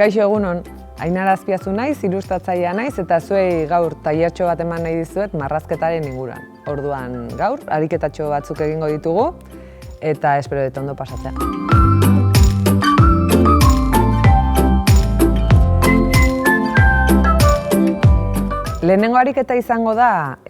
Kaixo egunon, Ainara Azpiazu naiz, ilustatzailea naiz eta zuei gaur tailertxo bat eman nahi dizuet marrazketaren inguruan. Orduan gaur, ariketatxo batzuk egingo ditugu eta espero dut ondo pasatzea. Lehenengo ariketa izango da,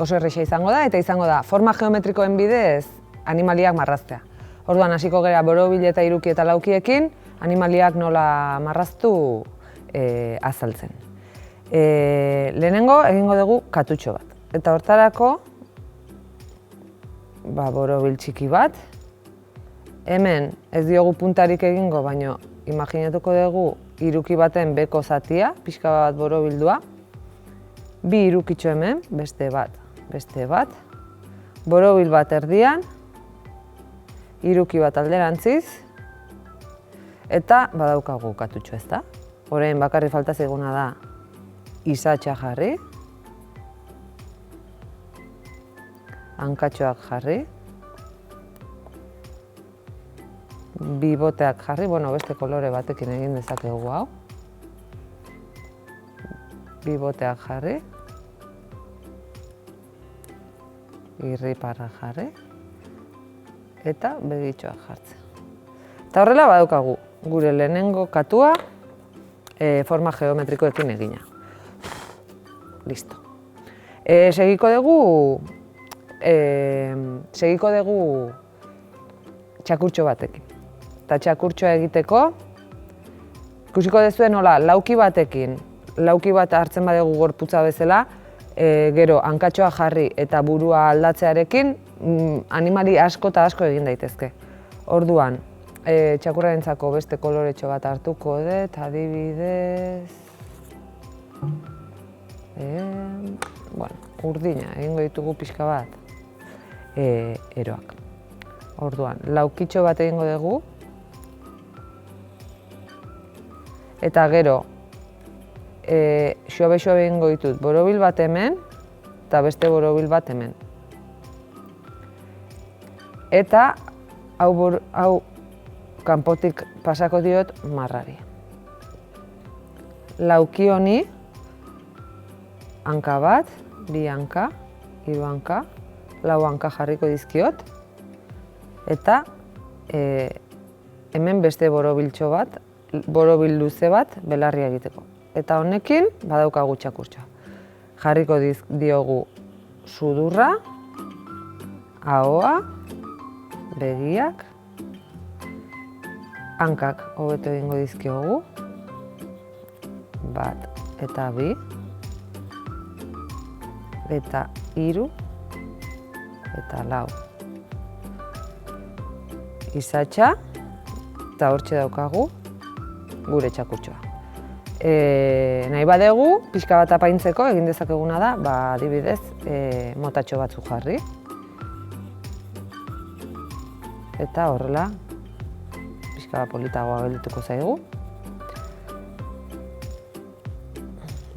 oso erraza izango da, eta izango da forma geometrikoen bidez animaliak marraztea. Orduan hasiko gara borobil eta hiruki eta laukiekin, animaliak nola marraztu azaltzen. Lehenengo egingo dugu katutxo bat. Eta hortarako borobil txiki bat. Hemen ez diogu puntarik egingo, baina imaginatuko dugu hiruki baten beko zatia, pixka bat borobildua. Bi hirukitxo hemen, beste bat. Borobil bat erdian, hiruki bat alderantziz, eta badaukagu katutxo, ezta? Orain bakarrik falta zaiguna da izatxa jarri, hankatxoak jarri, biboteak jarri, beste kolore batekin egin dezakegu hau. Biboteak jarri, irriparra jarri, eta begitxoak jartzen. Eta horrela badaukagu gure lehenengo katua forma geometrikoekin egina. Listo. Segiko dugu txakurtxo batekin. Eta txakurtxoa egiteko, ikusiko duzue nola lauki batekin, lauki bat hartzen badugu gorputza bezala, gero hankatxoa jarri eta burua aldatzearekin animali asko eta asko egin daitezke. Orduan, txakurrarentzako beste koloretxo bat hartuko dut, adibidez... urdina, egingo ditugu pixka bat eroak. Orduan, laukitxo bat egingo dugu, eta gero, xoabe-xoabe egingo ditut borobil bat hemen, eta beste borobil bat hemen. Eta hau kanpotik pasako diot marrari. Lauki honi, hanka bat, bi hanka, hiru hanka, lau hanka jarriko dizkiot, eta hemen beste borobiltxo bat, borobil luze bat belarria egiteko. Eta honekin badaukagu txakurtxoa. Jarriko diogu sudurra, ahoa, begiak, hankak hobeto egingo dizkiogu, bat eta bi, eta hiru, eta lau. Izatxa, eta hortxe daukagu gure txakurtxoa. Nahi badegu, pixka bat apaintzeko egin dezakeguna da, adibidez, motatxo batzu jarri. Eta horrela, pixka bat politagoa geldituko zaigu.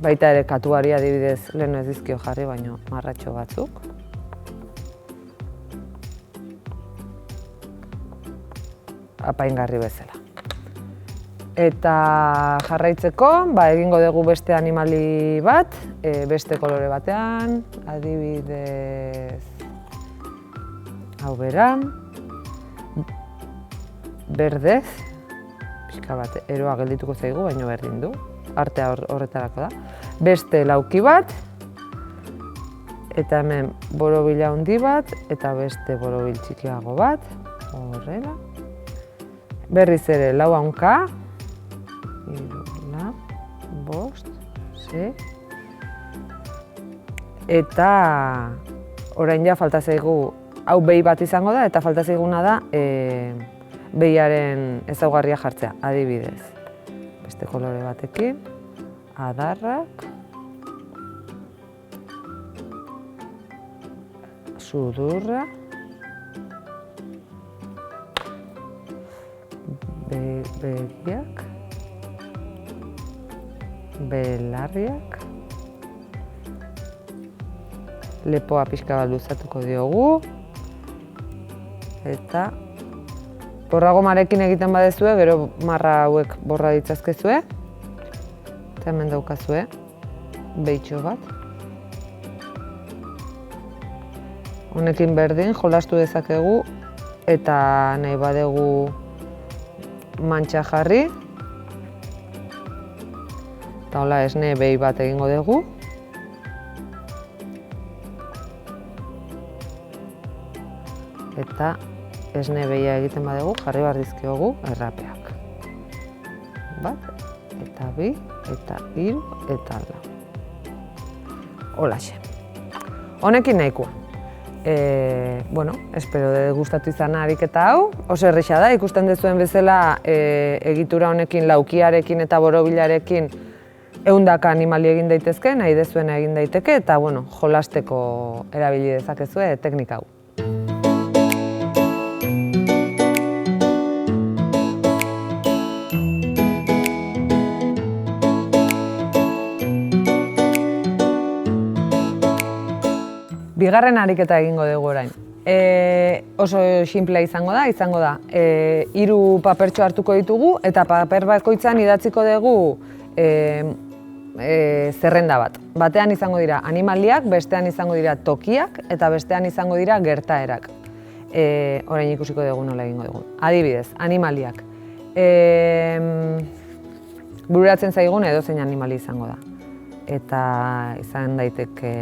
Baita ere katuari adibidez lehen ez dizkio jarri, baina marratxo batzuk. Apaingarri bezala. Eta jarraitzeko, egingo dugu beste animali bat, beste kolore batean, adibidez hau bera, berdez, pixka bat eroa geldituko zaigu, baina berdin du, artea horretarako da. Beste lauki bat, eta hemen borobila handi bat, eta beste borobil txikiago bat, horrela. Berriz ere lau hanka, hiru, lau, bost, sei. Eta orain ja falta zaigu, hau behi bat izango da, eta falta zaiguna da behiaren ezaugarria jartzea, adibidez. Beste kolore batekin, adarrak, sudurra, begiak, belarriak, lepoa pixka bat luzatuko diogu, eta Borra gomarekin egiten badezue, gero marra hauek borra ditzazkezue. Eta hemen daukazue, behitxo bat. Honekin berdin jolastu dezakegu eta nahi badegu mantxa jarri. Eta hola esne behi bat egingo dugu. Eta esne behia egiten badugu, jarri behar dizkiogu errapeak. Bat, eta bi, eta hiru, eta lau. Holaxe. Honekin nahikoa. Bueno, espero gustatu izan ariketa hau. Oso erresa da, ikusten duzuen bezala egitura honekin laukiarekin eta borobilarekin ehundaka animali egin daitezke, nahi dezuena egin daiteke, eta bueno, jolasteko erabili dezakezue teknika hau. Bigarren ariketa egingo dugu orain. Oso sinplea izango da, 3 papertxo hartuko ditugu eta paper bakoitzan idatziko dugu zerrenda bat. Batean izango dira animaliak, bestean izango dira tokiak eta bestean izango dira gertaerak. Orain ikusiko dugu nola egingo dugu. Adibidez, animaliak. Bururatzen zaigun edozein animali izango da. Eta izan daiteke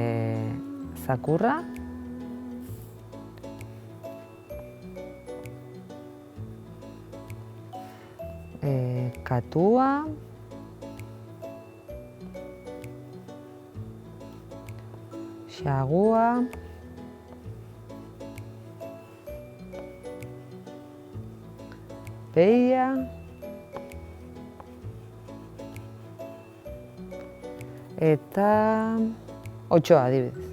zakurra, katua, xagua, behia, eta otsoa adibidez.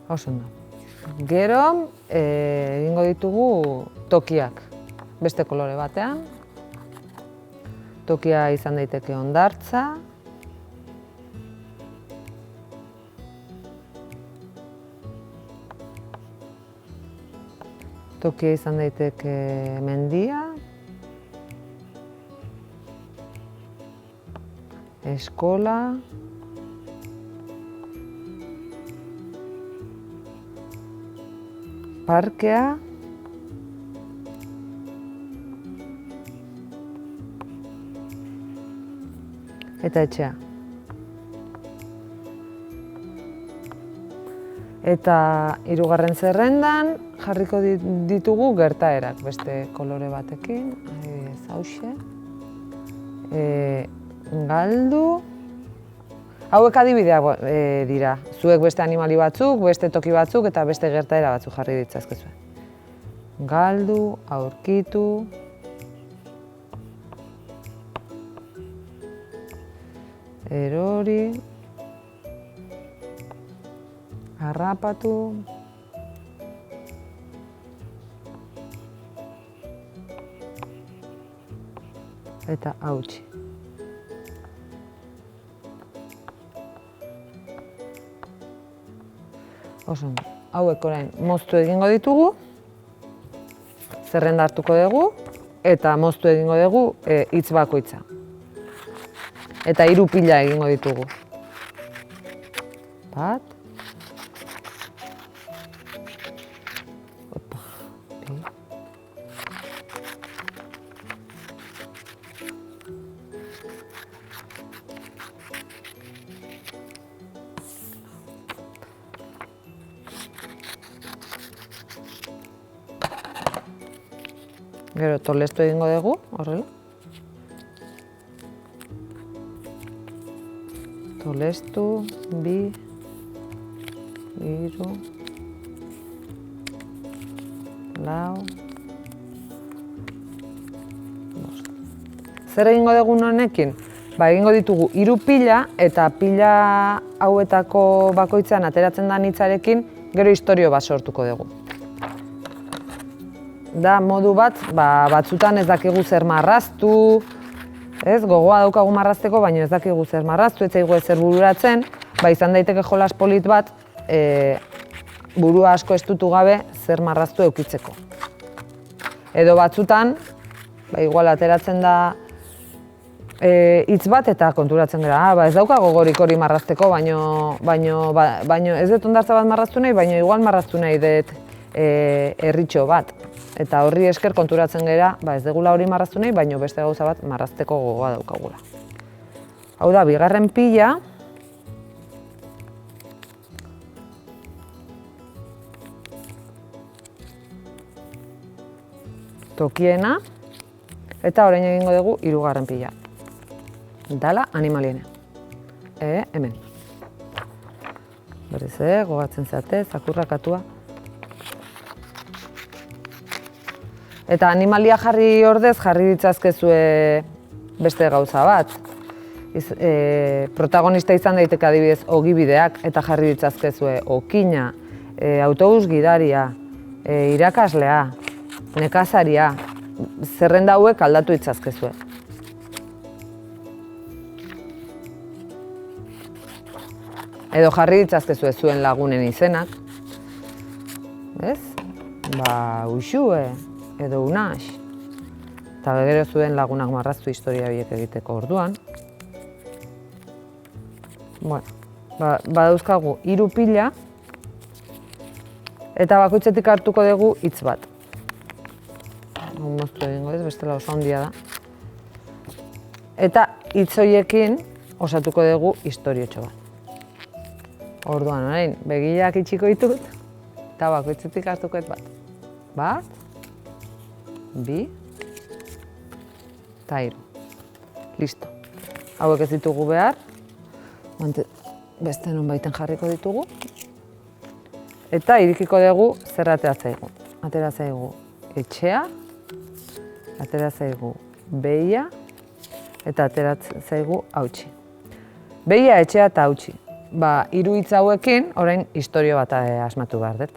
Oso ondo. Gero egingo ditugu tokiak. Beste kolore batean. Tokia izan daiteke hondartza. Tokia izan daiteke mendia. Eskola. Parkea. Eta etxea. Eta 3. zerrendan jarriko ditugu gertaerak, beste kolore batekin, adibidez hauxe. Galdu. Hauek adibideak dira. Zuek beste animali batzuk, beste toki batzuk eta beste gertaera batzuk jarri ditzazkezue. Galdu, aurkitu. Erori. Harrapatu. Eta hautsi. Oso, hauek orain moztu egingo ditugu, zerrenda hartuko dugu, eta moztu egingo dugu hitz bakoitza. Eta 3 pila egingo ditugu. Bat. Opa, bi. Gero tolestu egingo dugu, horrela. Tolestu, 2, 3, 4, 5. Zer egingo dugu honekin? Egingo ditugu 3 pila eta pila hauetako bakoitzean ateratzen da hitzarekin gero istorio bat sortuko dugu. Da modu bat, batzutan ez dakigu zer marraztu, gogoa daukagu marrazteko, baina ez dakigu zer marraztu, ez zaigu ezer bururatzen, izan daiteke jolas polit bat, burua asko estutu gabe zer marraztu eukitzeko. Edo batzutan, igual ateratzen da hitz bat eta konturatzen gara, ez dauka gogorik hori marrazteko, baino ez dut hondartza bat marraztu nahi, baino igual marraztu nahi dut erritxo bat. Eta horri esker konturatzen gara, ez degula hori marraztu nahi, baino beste gauza bat marrazteko gogoa daukagula. Hau da, bigarren pila. Tokiena. Eta orain egingo dugu hirugarren pila. Dala animaliena. Hemen. Berriz, gogatzen zeate, zakurrakatua. Eta animalia jarri ordez, jarri ditzazkezue beste gauza bat. Protagonista izan daiteke adibidez ogibideak eta jarri ditzazkezue okina, autobus gidaria, irakaslea, nekazaria, zerrenda hauek aldatu ditzazkezue. Edo jarri ditzazkezue zuen lagunen izenak. Ez? Uxue, edo unax. Eta gero zuen lagunak marraztu historia biek egiteko orduan. Badauzkagu 3 pila. Eta bakoitzetik hartuko dugu hitz bat. Moztu egingo ez, bestela oso handia da. Eta hitz horiekin osatuko dugu historiotxo bat. Orduan, orain, begiak itxiko ditut, eta bakoitzetik hartuko bat. 1, 2, eta 3. Listo. Hauek ez ditugu behar, beste nonbaiten jarriko ditugu. Eta irikiko dugu zer atera zaigu. Atera zaigu etxea, atera zaigu behia, eta atera zaigu hautsi. Behia, etxea eta hautsi. 3 hitz hauekin, orain istorio bat asmatu behar dut.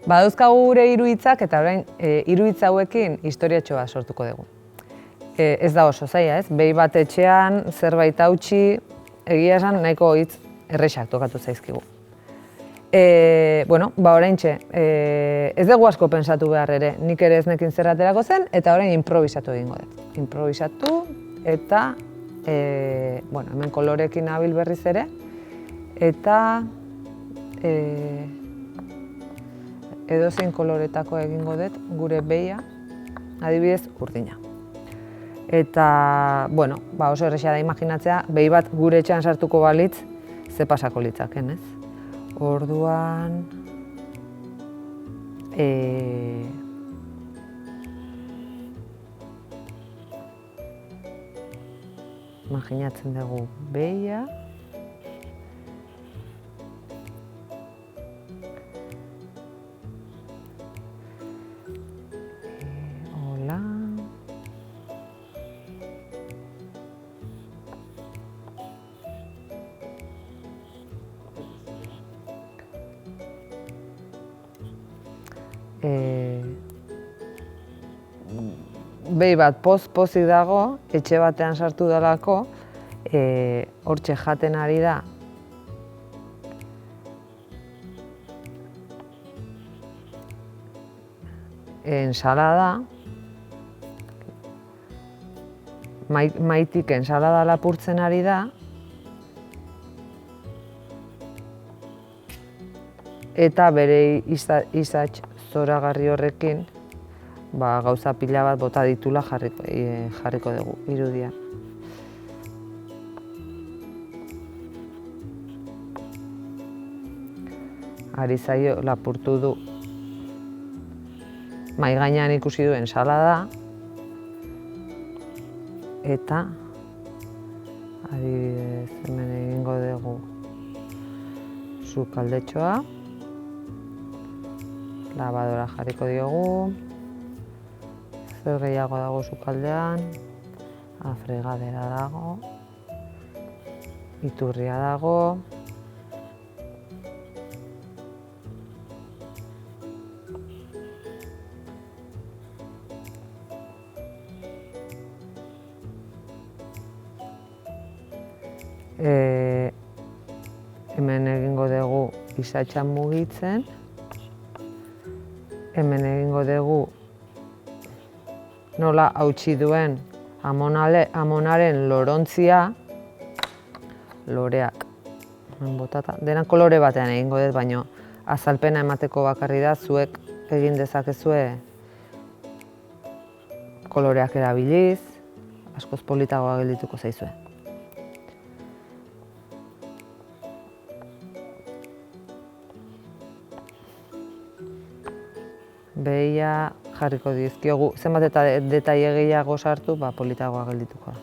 Badauzkagu gure 3 hitzak eta orain 3 hitz hauekin historiatxo bat sortuko dugu. Ez da oso zaila, ez? Behi bat etxean, zerbait hautsi, egia esan nahiko hitz errexak tokatu zaizkigu. Oraintxe, ez dugu asko pentsatu behar ere, nik ere ez nekin zer aterako zen, eta orain improvisatu egingo dut. Improvisatu eta, hemen kolorekin nabil berriz ere, eta edozein koloretako egingo dut gure behia, adibidez urdina. Eta, oso errexea da imaginatzea, behi bat gure etxean sartuko balitz, ze pasako litzaken, ez? Orduan, imaginatzen dugu behia, behi bat pozik dago, etxe batean sartu delako, hortxe jaten ari da. Ensalada, maitik ensalada lapurtzen ari da, eta bere izatx zoragarri horrekin gauza pila bat bota ditula jarriko dugu irudian. Ari zaio lapurtu du mahai gainean ikusi du ensalada eta adibidez hemen egingo dugu sukaldetxoa. Labadora jarriko diogu. Zer gehiago dago sukaldean, fregadera dago, iturria dago. Hemen egingo dugu izatxa mugitzen. Hemen egingo dugu nola hautsi duen amonaren lorontzia, loreak botata. Dena kolore batean egingo dut, baina azalpena emateko bakarri da, zuek egin dezakezue koloreak erabiliz, askoz politagoa geldituko zaizue. Behia jarriko dizkiogu, zenbat eta detaile gehiago sartu, politagoa geldituko da.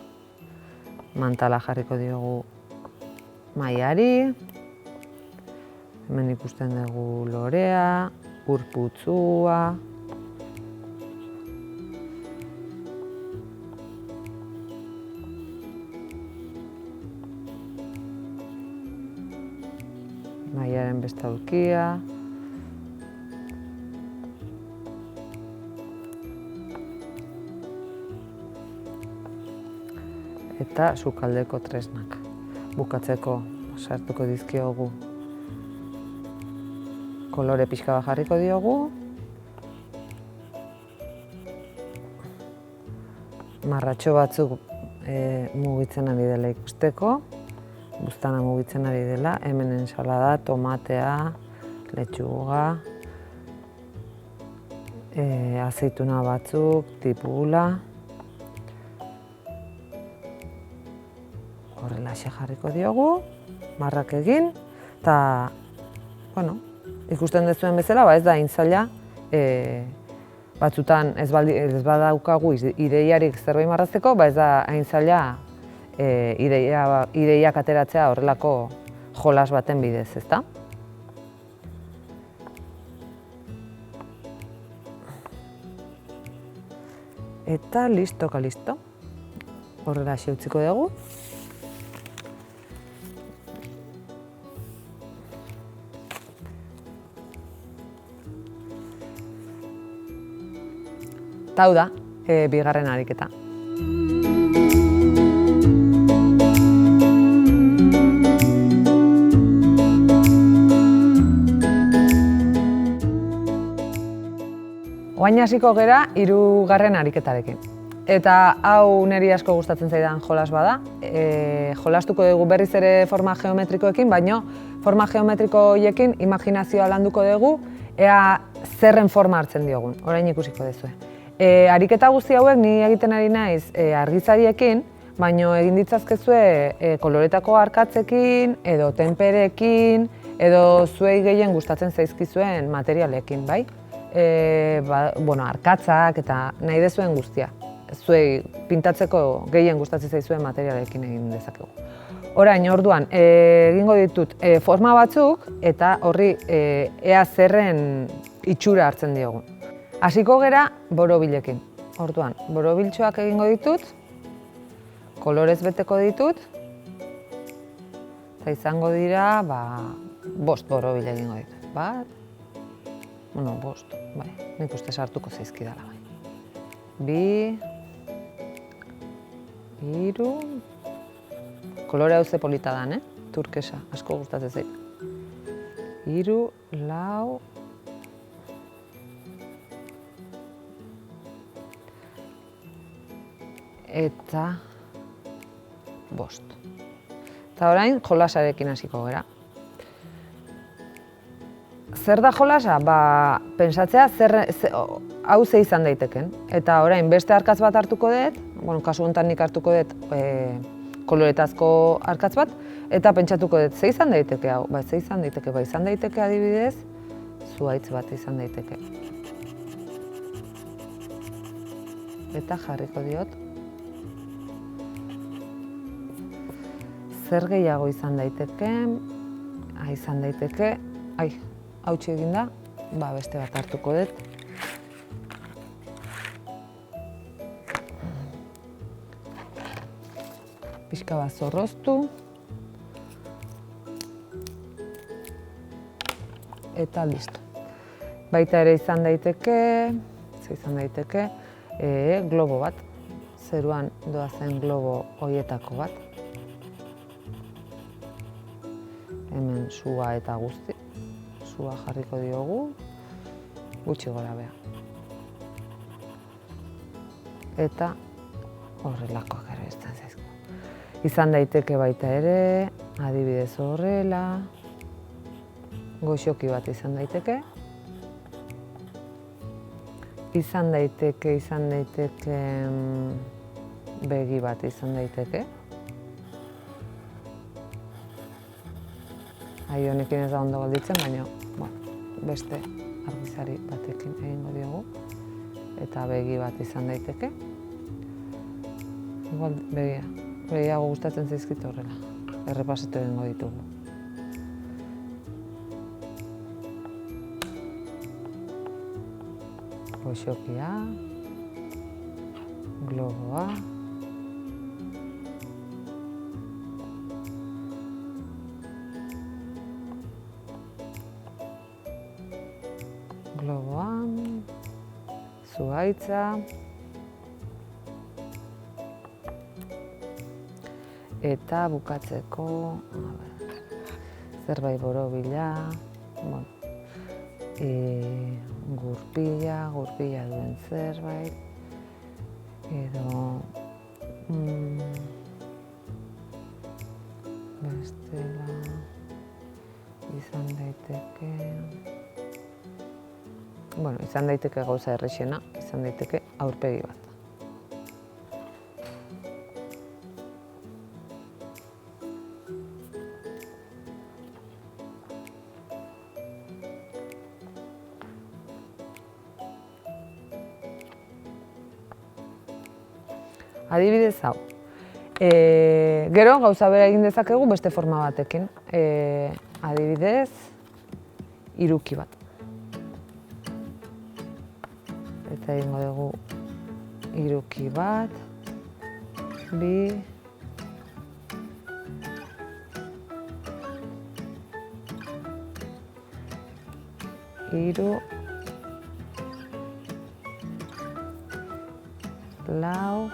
Mantala jarriko diogu mailari, hemen ikusten dugu lorea, urputzua, mailaren beste aulkia, eta sukaldeko tresnak. Bukatzeko sartuko dizkiogu kolore pixka bat jarriko diogu, marratxo batzuk mugitzen ari dela ikusteko, buztana mugitzen ari dela, hemen ensalada, tomatea, letxuga, azeituna batzuk, tipula, horrelaxe jarriko diogu, marrak egin, eta, ikusten duzuen bezala, ez da hain zaila, batzutan ez badaukagu ideiarik zerbait marrazteko, ez da hain zaila ideiak ateratzea horrelako jolas baten bidez, ezta? Eta listoka listo. Horrelaxe utziko dugu. Eta hau da, bigarren ariketa. Oain hasiko gera hirugarren ariketarekin. Eta hau niri asko gustatzen zaidan jolas bada. Jolastuko dugu berriz ere forma geometrikoekin, baina forma geometriko horiekin imaginazioa landuko dugu, ea zerren forma hartzen diogun, orain ikusiko duzue. Ariketa guzti hauek ni egiten ari naiz argizariekin, baina egin ditzazkezue koloretako arkatzekin, edo tenperekin, edo zuei gehien gustatzen zaizkizuen materialekin, bai? Arkatzak eta nahi dezuen guztia. Zuei pintatzeko gehien gustatzen zaizuen materialekin egin dezakegu. Orain, orduan, egingo ditut forma batzuk eta horri ea zerren itxura hartzen diogun. Hasiko gera borobilekin. Orduan, borobiltxoak egingo ditut, kolorez beteko ditut, eta izango dira, 5 borobil egingo ditut. 5, bai, nik uste sartuko zaizkidala bai. 2, 3, kolore hau ze polita dan, turkesa, asko gustatzen zait. 3, 4, eta 5. Eta orain jolasarekin hasiko gera. Zer da jolasa? Pentsatzea hau ze izan daiteken. Eta orain beste arkatz bat hartuko dut, kasu honetan nik hartuko dut koloretazko arkatz bat, eta pentsatuko dut ze izan daiteke hau. Ze izan daiteke, izan daiteke adibidez, zuhaitz bat izan daiteke. Eta jarriko diot. Zer gehiago izan daiteke, hautsi egin da, beste bat hartuko dut. Pixka bat zorroztu. Eta listo. Baita ere izan daiteke, globo bat, zeruan doazen globo horietako bat. Hemen sua eta guzti, sua jarriko diogu. gutxi gora beha. Eta horrelakoak ere izan zaizko. Izan daiteke baita ere, adibidez horrela, goxoki bat izan daiteke. Izan daiteke begi bat izan daiteke. Ahi honekin ez da ondo gelditzen, baina beste argizari batekin egingo diogu. Eta begi bat izan daiteke. Igual begiago gustatzen zaizkit horrela. Errepasatu egingo ditugu. Goxokia, globoa, zuhaitza, eta bukatzeko zerbait borobila, gurpila duen zerbait, edo bestela izan daiteke, izan daiteke gauza errexena, izan daiteke aurpegi bat. Adibidez hau. Gero gauza bera egin dezakegu beste forma batekin. Adibidez, hiruki bat. Eta egingo dugu hiruki bat, bi, hiru, lau,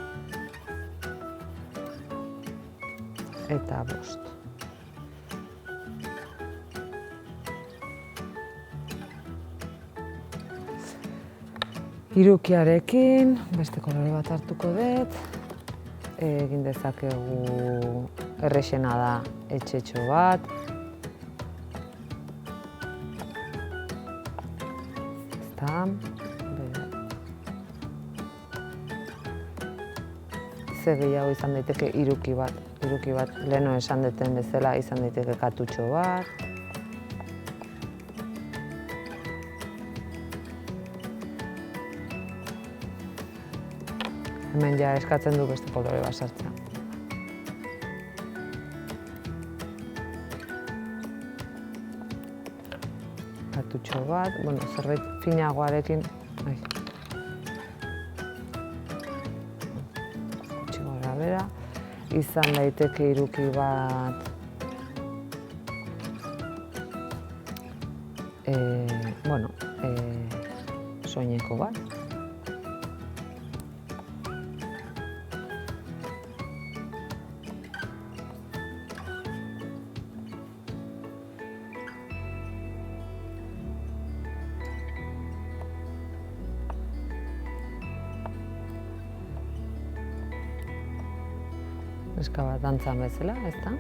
eta bost. Hirukiarekin beste kolore bat hartuko dut. Egin dezakegu errexena da etxetxo bat. Ze gehiago izan daiteke hiruki bat. Hiruki bat leheno esan duten bezala izan daiteke katutxo bat. Hemen ja eskatzen du beste kolore bat sartzea. Katutxo bat, zerbait finagoarekin. Gutxi gora bera. Izan daiteke hiruki bat. Soineko bat. Neska bat dantzan bezala, ezta?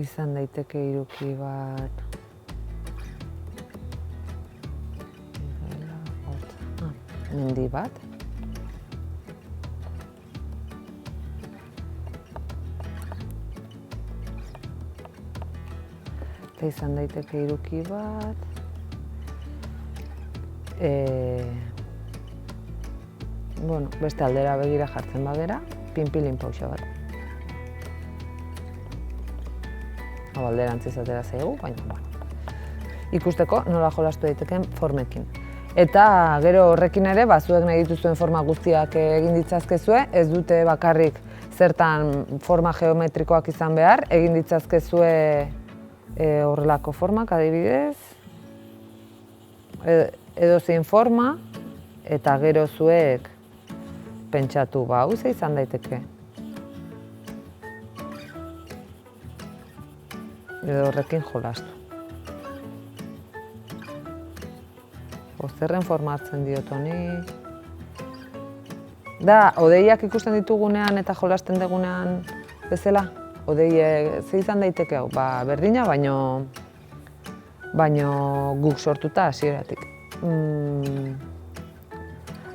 Izan daiteke hiruki bat. Mendi bat. Eta izan daiteke hiruki bat. Beste aldera begira jartzen bagera, pinpilin pausa bat. Hau alderantziz atera zaigu, baina ikusteko nola jolastu daiteken formekin. Eta gero horrekin ere, zuek nahi dituzuen forma guztiak egin ditzazkezue, ez dute bakarrik zertan forma geometrikoak izan behar, egin ditzazkezue horrelako formak adibidez, edozein forma, eta gero zuek pentsatu ze izan daiteke. edo horrekin jolastu. Zerren formatzen diot honi. Da, hodeiak ikusten ditugunean eta jolasten dugunean bezala, hodeiek ze izan daiteke hau, berdina, baino guk sortuta hasieratik.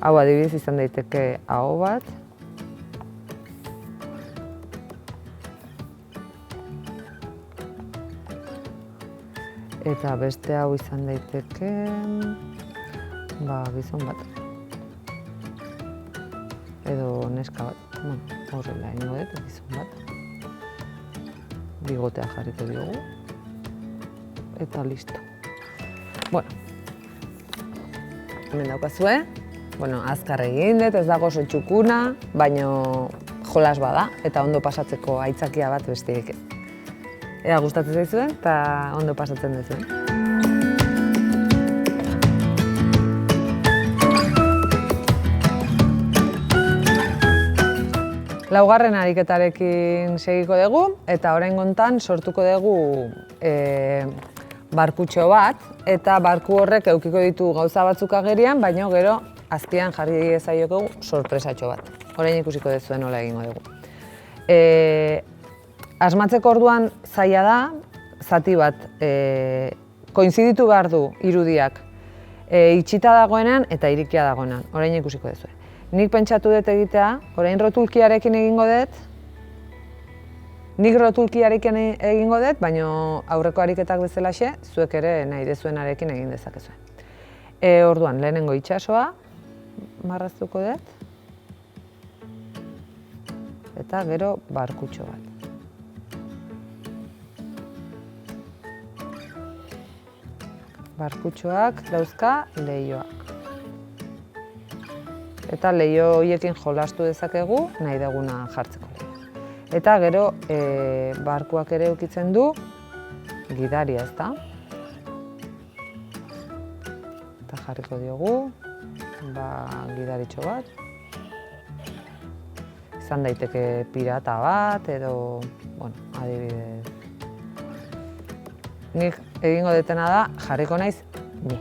Hau adibidez izan daiteke aho bat. Eta beste hau izan daiteke gizon bat. Edo neska bat. Horrela egingo dut, gizon bat. Bigotea jarriko diogu. Eta listo. Bueno. Hemen daukazue. Azkar egin dut, ez dago oso txukuna, baino jolas bada eta ondo pasatzeko aitzakia bat besterik ez. Ea gustatzen zaizuen eta ondo pasatzen duzuen. Laugarren ariketarekin segiko dugu eta oraingo honetan sortuko dugu barkutxo bat eta barku horrek edukiko ditu gauza batzuk agerian, baina gero azpian jarri zaioko sorpresatxo bat. Orain ikusiko duzuen nola egingo dugu. Asmatzeko orduan zaila da, zati bat koinziditu behar du irudiak itxita dagoenean eta irikia dagoenan. Orain ikusiko duzuen. Nik pentsatu dut egitea, orain rotulkiarekin egingo dut. Nik rotulkiarekin egingo dut, baina aurreko ariketak bezalaxe, zuek ere nahi dezuenarekin egin dezakezuen. Orduan, lehenengo itsasoa marraztuko dut. Eta gero barkutxo bat. Barkutxoak dauzka leihoak. Eta leiho horiekin jolastu dezakegu nahi duguna jartzeko. Eta gero barkuak ere edukitzen du gidaria, ezta? Eta jarriko diogu gidaritxo bat. Izan daiteke pirata bat edo, adibidez. Nik egingo detena da jarriko naiz ni.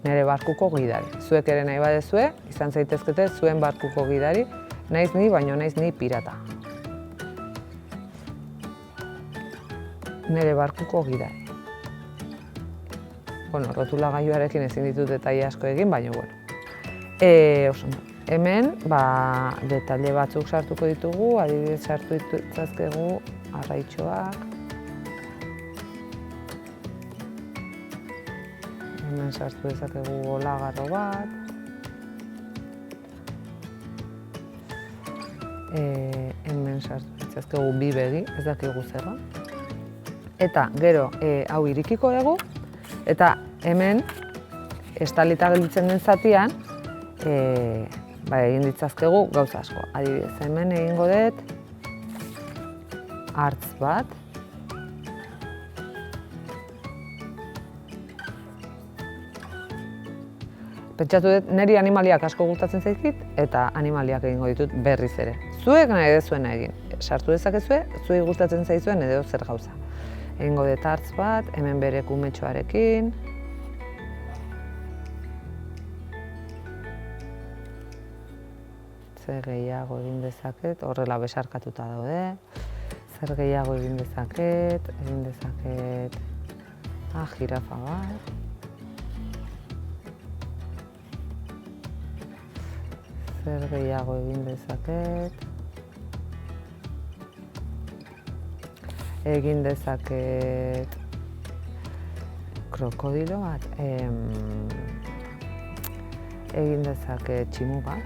Nire barkuko gidari. Zuek ere nahi badezue, izan zaitezkete zuen barkuko gidari, naiz ni, baino naiz ni pirata. Nire barkuko gidari. Rotulagailuarekin ezin ditut detaile asko egin, baina hemen detaile batzuk sartuko ditugu, adibidez sartu ditzazkegu arraitxoak. Hemen sartu dezakegu olagarro bat. Hemen sartu ditzazkegu bi begi, ez dakigu zerra. Eta gero hau irikiko dugu, eta hemen estalita gelditzen den zatian egin ditzazkegu gauza asko. Adibidez, hemen egingo dut hartz bat. Pentsatu dut, niri animaliak asko gustatzen zaizkit eta animaliak egingo ditut berriz ere. Zuek nahi dezuena egin. Sartu dezakezue, zuei gustatzen zaizuen edo zer gauza. Egingo dut hartz bat, hemen bere kumetxoarekin. Zer gehiago egin dezaket, horrela besarkatuta daude. Zer gehiago egin dezaket, jirafa bat. Zer gehiago egin dezaket. Egin dezaket krokodilo bat. Egin dezaket tximu bat.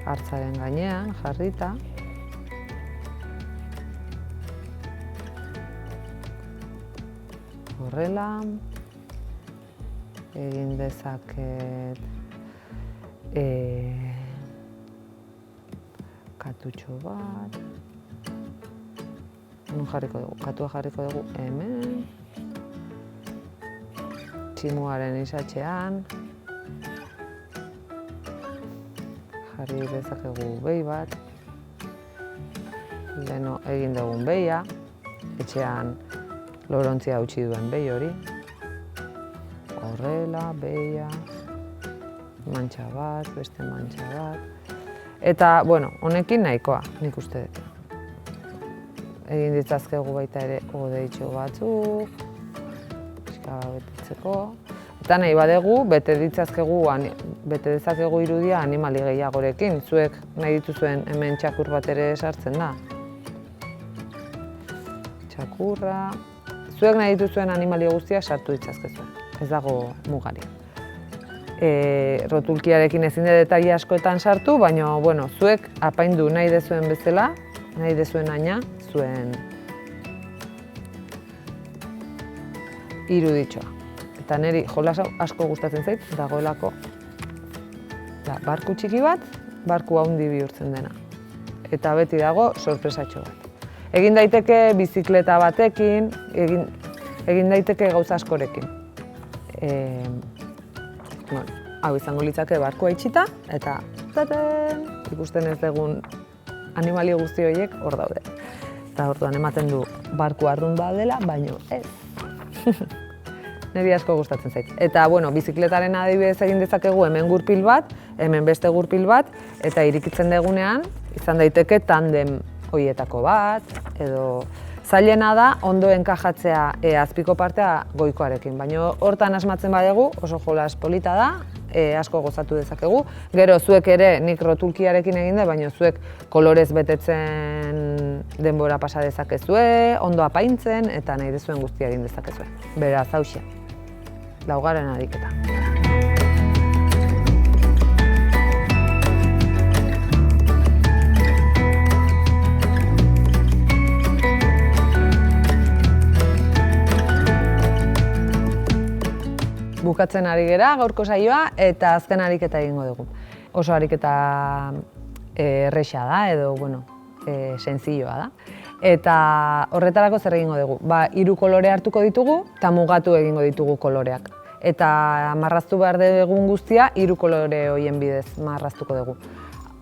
Hartzaren gainean jarrita. Horrela. Egin dezaket katutxo bat. Katua jarriko dugu hemen. Tximuaren isatxean. Jarri dezakegu behi bat. leheno egin dugun behia, etxean lorontzia utzi duen behi hori. Horrela, behia, mantxa bat, beste mantxa bat. Eta, bueno, honekin nahikoa, nik uste dut. Egin ditzazkegu baita ere odeitxo batzuk, pixka betetzeko. Eta nahi badegu, bete dezakegu irudia animali gehiagorekin. Zuek nahi dituzuen hemen txakur bat ere sartzen da. Txakurra. Zuek nahi dituzuen animali guztiak sartu ditzazkezuen. Ez dago mugari. Rotulkiarekin ezin de detaile askoetan sartu, baina bueno, zuek apaindu nahi dezuen bezala, nahi dezuen aina, zuen iruditxoa. Eta niri jolas asko gustatzen zait, dagoelako barku txiki bat, barku handi bihurtzen dena. Eta beti dago sorpresatxo bat. Egin daiteke bizikleta batekin, egin daiteke gauza askorekin. Hau izango litzake barkua itxita, eta ikusten ez dugun animali guzti horiek hor daude. Eta orduan ematen du barku arrunda dela, baino ez. Niri asko gustatzen zait. Eta, bueno, bizikletaren adibidez egin dezakegu hemen gurpil bat, hemen beste gurpil bat, eta irikitzen dugunean, izan daiteke tandem horietako bat, edo zailena da ondo enkajatzea azpiko partea goikoarekin. Baina hortan asmatzen badegu, oso jolas polita da, asko gozatu dezakegu. Gero zuek ere, nik rotulkiarekin egin da, baina zuek kolorez betetzen denbora pasa dezakezue, ondo apaintzen, eta nahi dezuen guztia egin dezakezue. Beraz, hauxe. Laugarren ariketa. Bukatzen ari gera gaurko saioa eta azken ariketa egingo dugu. Oso ariketa erresa da edo, bueno, senzilloa da. Eta horretarako zer egingo dugu? 3 kolore hartuko ditugu eta mugatu egingo ditugu koloreak. Eta marraztu behar dugun guztia 3 kolore horien bidez marraztuko dugu.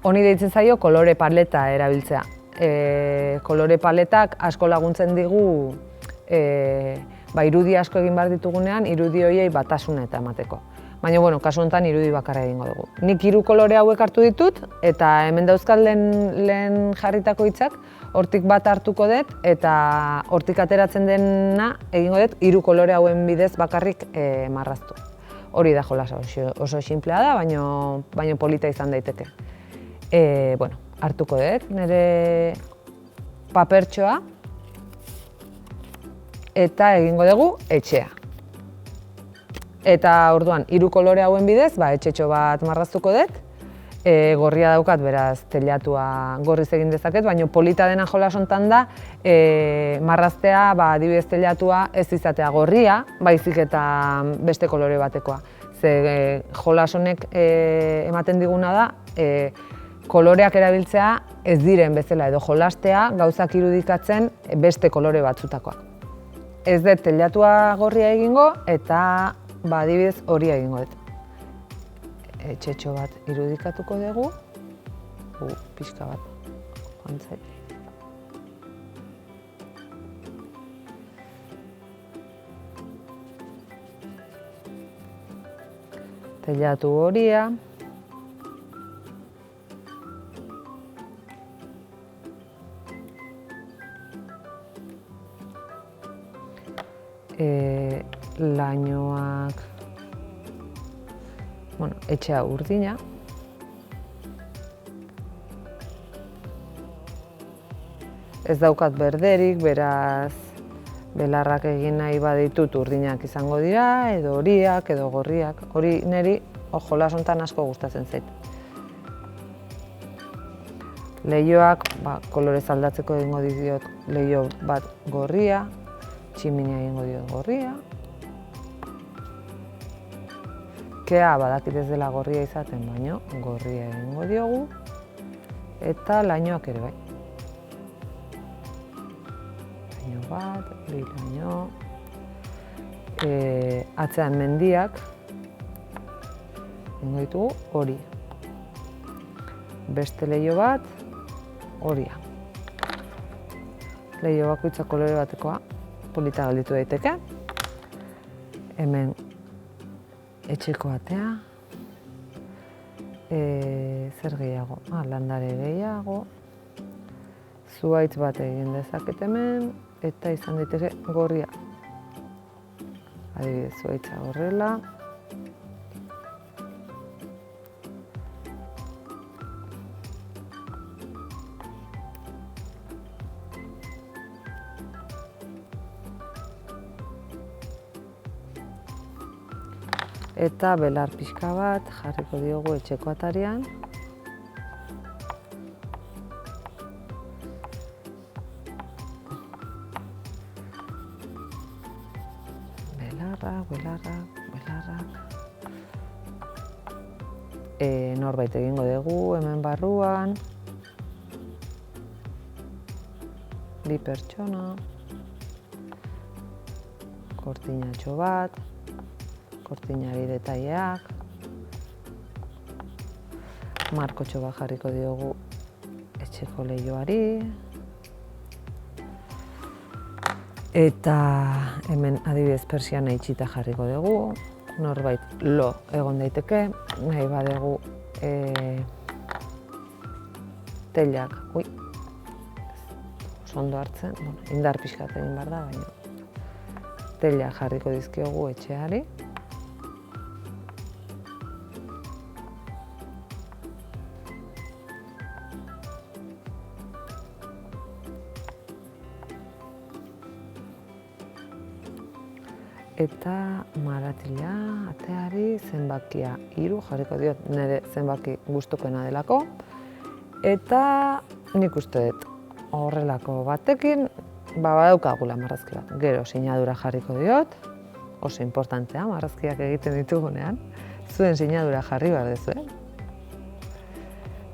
Honi deitzen zaio kolore paleta erabiltzea. Kolore paletak asko laguntzen digu irudi asko egin behar ditugunean, irudi horiei batasuna eta emateko. Baina, bueno, kasu honetan irudi bakarra egingo dugu. Nik 3 kolore hauek hartu ditut, eta hemen dauzkat lehen jarritako hitzak, hortik bat hartuko dut, eta hortik ateratzen dena egingo dut 3 kolore hauen bidez bakarrik marraztu. Hori da jolasa, oso sinplea da, baina polita izan daiteke. Bueno, hartuko dut, nire papertxoa, eta egingo dugu etxea. Eta orduan, 3 kolore hauen bidez, etxetxo bat marraztuko dut. Gorria daukat, beraz, teilatua gorriz egin dezaket, baina polita dena jolas hontan da, marraztea, adibidez teilatua ez izatea gorria, baizik eta beste kolore batekoa. Ze jolas honek ematen diguna da, koloreak erabiltzea ez diren bezala edo jolastea gauzak irudikatzen beste kolore batzutakoak. Ez dut teilatua gorria egingo eta adibidez horia egingo dut. Etxetxo bat irudikatuko dugu, pixka bat joan zait. Teilatu horia. Lainoak, etxea urdina. Ez daukat berderik, beraz belarrak egin nahi baditut urdinak izango dira, edo horiak, edo gorriak. Hori niri jolas hontan asko gustatzen zait. Leihoak, kolorez aldatzeko egingo diot leiho bat gorria, tximinia egingo diot gorria. Kea badakit ez dela gorria izaten, baino gorria egingo diogu. Eta lainoak ere bai. Laino bat, bi laino. Atzean mendiak. Egingo ditugu hori. Beste leiho bat, horia. Leiho bakoitza kolore batekoa, polita gelditu daiteke. Hemen etxeko atea. Zer gehiago? Landare gehiago. Zuhaitz bat egin dezaket hemen, eta izan daiteke gorria. Adibidez, zuhaitza horrela. Eta belar pixka bat jarriko diogu etxeko atarian. Belarrak. Norbait egingo dugu hemen barruan. Bi pertsona. Kortinatxo bat. Kortinari detaileak. Markotxo bat jarriko diogu etxeko leihoari. Eta hemen adibidez persiana itxita jarriko dugu. Norbait lo egon daiteke, nahi badugu teilak, ondo hartzen, indar pixkat egin behar da, baina teilak jarriko dizkiogu etxeari. Eta maratila, ateari, zenbakia 3 jarriko diot, nire zenbaki gustukoena delako. Eta nik uste dut horrelako batekin, badaukagula marrazki bat. Gero sinadura jarriko diot, oso importantea marrazkiak egiten ditugunean. Zuen sinadura jarri behar duzu,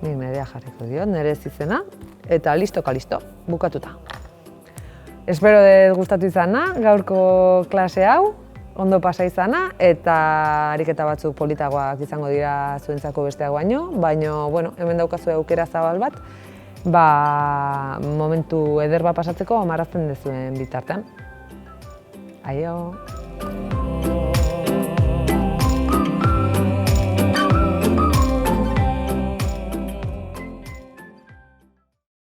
Nik nirea jarriko diot, nire ez izena, eta listo, bukatuta. Espero dut gustatu izana, gaurko klase hau, ondo pasa izana, eta ariketa batzuk politagoak izango dira zuentzako besteak baino, baina hemen daukazu aukera zabal bat, momentu eder bat pasatzeko marrazten duzuen bitartean. Aio!